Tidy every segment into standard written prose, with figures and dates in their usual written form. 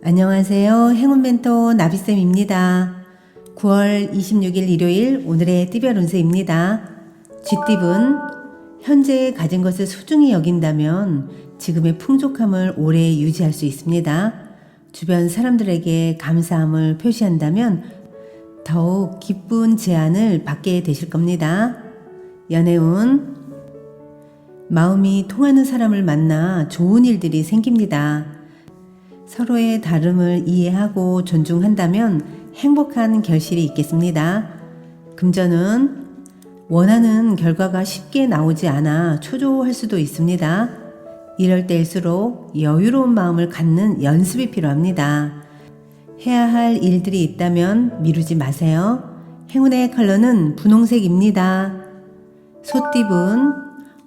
안녕하세요. 행운 멘토 나비쌤입니다. 9월 26일 일요일 오늘의 띠별 운세입니다. 쥐띠분, 현재 가진 것을 소중히 여긴다면 지금의 풍족함을 오래 유지할 수 있습니다. 주변 사람들에게 감사함을 표시한다면 더욱 기쁜 제안을 받게 되실 겁니다. 연애운, 마음이 통하는 사람을 만나 좋은 일들이 생깁니다. 서로의 다름을 이해하고 존중한다면 행복한 결실이 있겠습니다. 금전은 원하는 결과가 쉽게 나오지 않아 초조할 수도 있습니다. 이럴 때일수록 여유로운 마음을 갖는 연습이 필요합니다. 해야 할 일들이 있다면 미루지 마세요. 행운의 컬러는 분홍색입니다. 소띠분,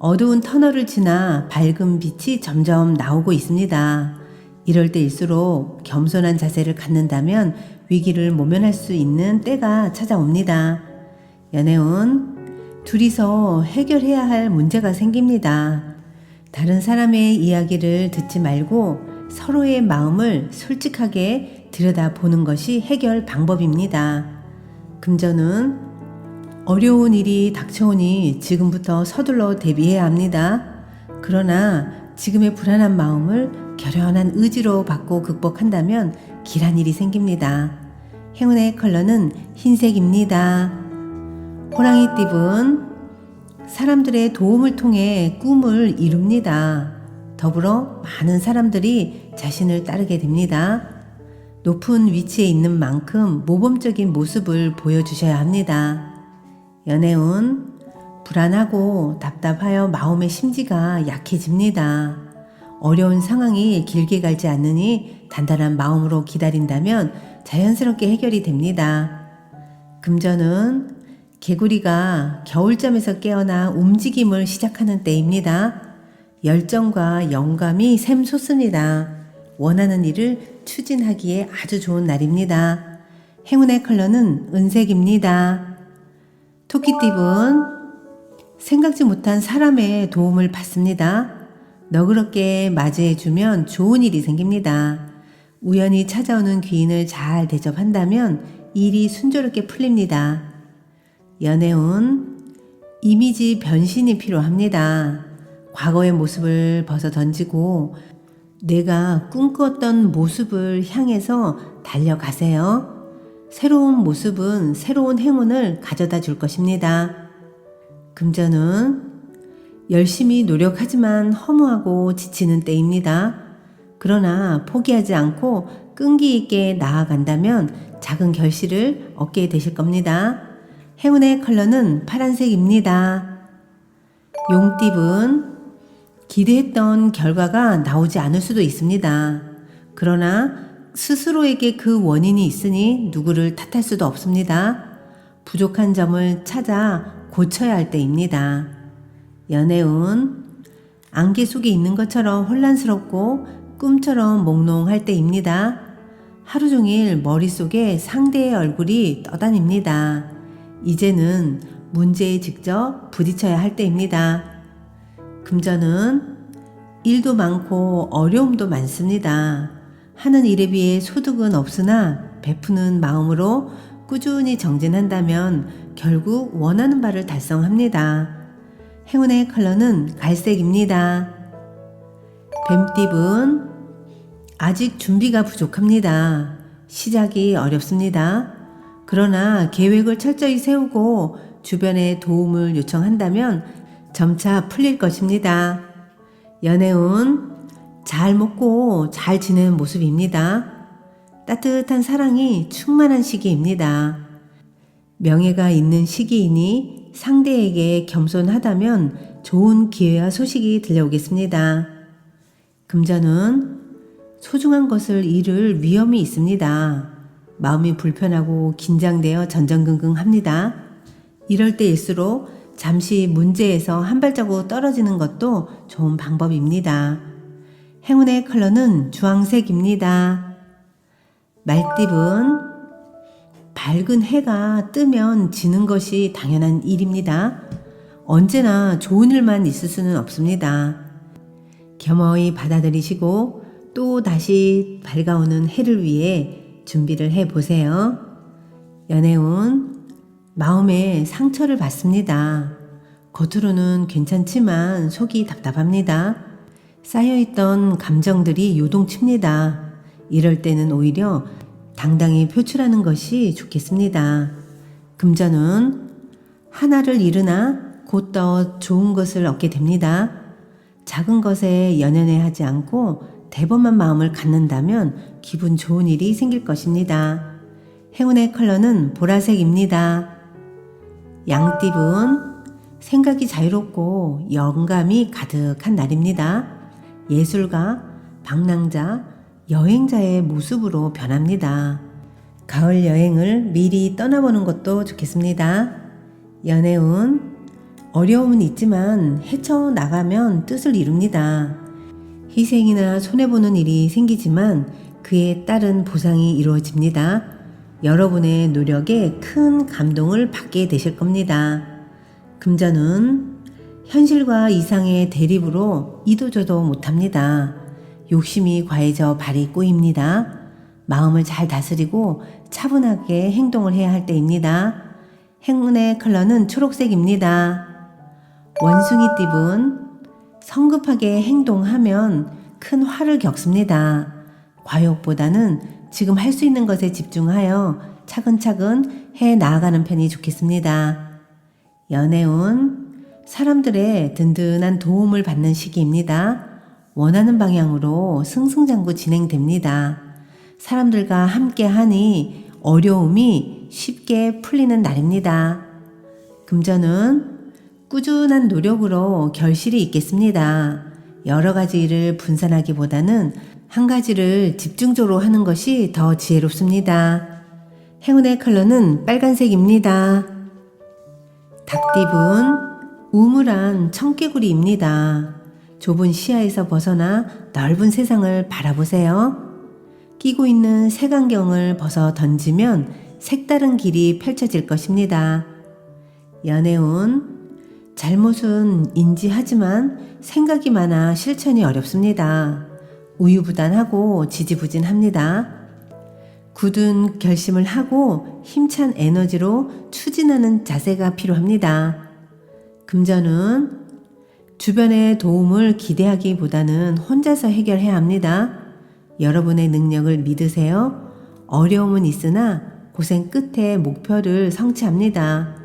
어두운 터널을 지나 밝은 빛이 점점 나오고 있습니다. 이럴 때일수록 겸손한 자세를 갖는다면 위기를 모면할 수 있는 때가 찾아옵니다. 연애운, 둘이서 해결해야 할 문제가 생깁니다. 다른 사람의 이야기를 듣지 말고 서로의 마음을 솔직하게 들여다보는 것이 해결 방법입니다. 금전은 어려운 일이 닥쳐오니 지금부터 서둘러 대비해야 합니다. 그러나 지금의 불안한 마음을 결연한 의지로 받고 극복한다면 길한 일이 생깁니다. 행운의 컬러는 흰색입니다. 호랑이띠분, 사람들의 도움을 통해 꿈을 이룹니다. 더불어 많은 사람들이 자신을 따르게 됩니다. 높은 위치에 있는 만큼 모범적인 모습을 보여주셔야 합니다. 연애운, 불안하고 답답하여 마음의 심지가 약해집니다. 어려운 상황이 길게 갈지 않으니 단단한 마음으로 기다린다면 자연스럽게 해결이 됩니다. 금전은 개구리가 겨울잠에서 깨어나 움직임을 시작하는 때입니다. 열정과 영감이 샘솟습니다. 원하는 일을 추진하기에 아주 좋은 날입니다. 행운의 컬러는 은색입니다. 토끼띠분, 생각지 못한 사람의 도움을 받습니다. 너그럽게 맞이해주면 좋은 일이 생깁니다. 우연히 찾아오는 귀인을 잘 대접한다면 일이 순조롭게 풀립니다. 연애운, 이미지 변신이 필요합니다. 과거의 모습을 벗어던지고 내가 꿈꿨던 모습을 향해서 달려가세요. 새로운 모습은 새로운 행운을 가져다 줄 것입니다. 금전은 열심히 노력하지만 허무하고 지치는 때입니다. 그러나 포기하지 않고 끈기 있게 나아간다면 작은 결실을 얻게 되실 겁니다. 행운의 컬러는 파란색입니다. 용띠분, 기대했던 결과가 나오지 않을 수도 있습니다. 그러나 스스로에게 그 원인이 있으니 누구를 탓할 수도 없습니다. 부족한 점을 찾아 고쳐야 할 때입니다. 연애운, 안개 속에 있는 것처럼 혼란스럽고 꿈처럼 몽롱할 때입니다. 하루 종일 머릿속에 상대의 얼굴이 떠다닙니다. 이제는 문제에 직접 부딪혀야 할 때입니다. 금전은 일도 많고 어려움도 많습니다. 하는 일에 비해 소득은 없으나 베푸는 마음으로 꾸준히 정진한다면 결국 원하는 바를 달성합니다. 행운의 컬러는 갈색입니다. 뱀띠분, 아직 준비가 부족합니다. 시작이 어렵습니다. 그러나 계획을 철저히 세우고 주변에 도움을 요청한다면 점차 풀릴 것입니다. 연애운, 잘 먹고 잘 지내는 모습입니다. 따뜻한 사랑이 충만한 시기입니다. 명예가 있는 시기이니 상대에게 겸손하다면 좋은 기회와 소식이 들려오겠습니다. 금전은 소중한 것을 잃을 위험이 있습니다. 마음이 불편하고 긴장되어 전전긍긍합니다. 이럴 때일수록 잠시 문제에서 한 발자국 떨어지는 것도 좋은 방법입니다. 행운의 컬러는 주황색입니다. 말띠분, 밝은 해가 뜨면 지는 것이 당연한 일입니다. 언제나 좋은 일만 있을 수는 없습니다. 겸허히 받아들이시고 또 다시 밝아오는 해를 위해 준비를 해 보세요. 연애운, 마음에 상처를 받습니다. 겉으로는 괜찮지만 속이 답답합니다. 쌓여있던 감정들이 요동칩니다. 이럴 때는 오히려 당당히 표출하는 것이 좋겠습니다. 금전은 하나를 잃으나 곧 더 좋은 것을 얻게 됩니다. 작은 것에 연연해 하지 않고 대범한 마음을 갖는다면 기분 좋은 일이 생길 것입니다. 행운의 컬러는 보라색입니다. 양띠분, 생각이 자유롭고 영감이 가득한 날입니다. 예술가, 방랑자, 여행자의 모습으로 변합니다. 가을 여행을 미리 떠나보는 것도 좋겠습니다. 연애운, 어려움은 있지만 헤쳐나가면 뜻을 이룹니다. 희생이나 손해보는 일이 생기지만 그에 따른 보상이 이루어집니다. 여러분의 노력에 큰 감동을 받게 되실 겁니다. 금전은 현실과 이상의 대립으로 이도저도 못합니다. 욕심이 과해져 발이 꼬입니다. 마음을 잘 다스리고 차분하게 행동을 해야 할 때입니다. 행운의 컬러는 초록색입니다. 원숭이띠분, 성급하게 행동하면 큰 화를 겪습니다. 과욕보다는 지금 할 수 있는 것에 집중하여 차근차근 해 나아가는 편이 좋겠습니다. 연애운, 사람들의 든든한 도움을 받는 시기입니다. 원하는 방향으로 승승장구 진행됩니다. 사람들과 함께 하니 어려움이 쉽게 풀리는 날입니다. 금전은 꾸준한 노력으로 결실이 있겠습니다. 여러 가지 일을 분산하기보다는 한 가지를 집중적으로 하는 것이 더 지혜롭습니다. 행운의 컬러는 빨간색입니다. 닭띠분, 우물한 청개구리입니다. 좁은 시야에서 벗어나 넓은 세상을 바라보세요. 끼고 있는 색안경을 벗어 던지면 색다른 길이 펼쳐질 것입니다. 연애운, 잘못은 인지하지만 생각이 많아 실천이 어렵습니다. 우유부단하고 지지부진합니다. 굳은 결심을 하고 힘찬 에너지로 추진하는 자세가 필요합니다. 금전은 주변의 도움을 기대하기보다는 혼자서 해결해야 합니다. 여러분의 능력을 믿으세요. 어려움은 있으나 고생 끝에 목표를 성취합니다.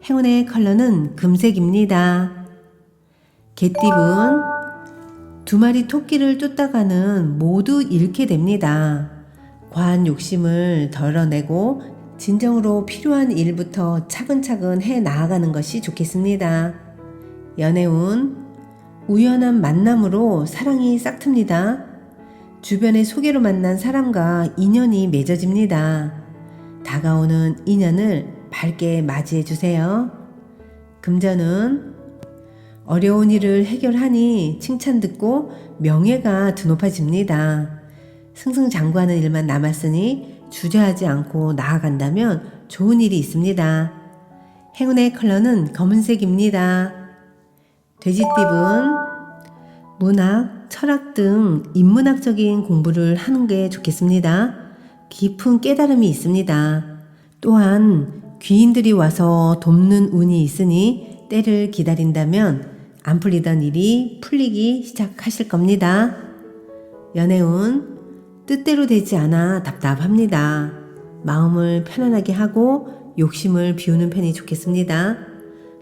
행운의 컬러는 금색입니다. 개띠분, 두 마리 토끼를 쫓다가는 모두 잃게 됩니다. 과한 욕심을 덜어내고 진정으로 필요한 일부터 차근차근 해 나아가는 것이 좋겠습니다. 연애운, 우연한 만남으로 사랑이 싹틉니다. 주변의 소개로 만난 사람과 인연이 맺어집니다. 다가오는 인연을 밝게 맞이해 주세요. 금전은 어려운 일을 해결하니 칭찬 듣고 명예가 드높아집니다. 승승장구하는 일만 남았으니 주저하지 않고 나아간다면 좋은 일이 있습니다. 행운의 컬러는 검은색입니다. 돼지띠분, 문학, 철학 등 인문학적인 공부를 하는 게 좋겠습니다. 깊은 깨달음이 있습니다. 또한 귀인들이 와서 돕는 운이 있으니 때를 기다린다면 안 풀리던 일이 풀리기 시작하실 겁니다. 연애운, 뜻대로 되지 않아 답답합니다. 마음을 편안하게 하고 욕심을 비우는 편이 좋겠습니다.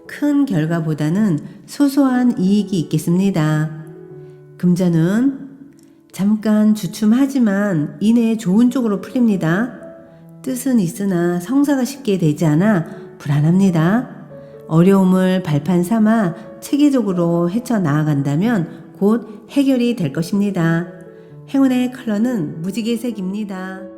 큰 결과보다는 소소한 이익이 있겠습니다. 금전은 잠깐 주춤하지만 이내 좋은 쪽으로 풀립니다. 뜻은 있으나 성사가 쉽게 되지 않아 불안합니다. 어려움을 발판 삼아 체계적으로 헤쳐나아간다면 곧 해결이 될 것입니다. 행운의 컬러는 무지개색입니다.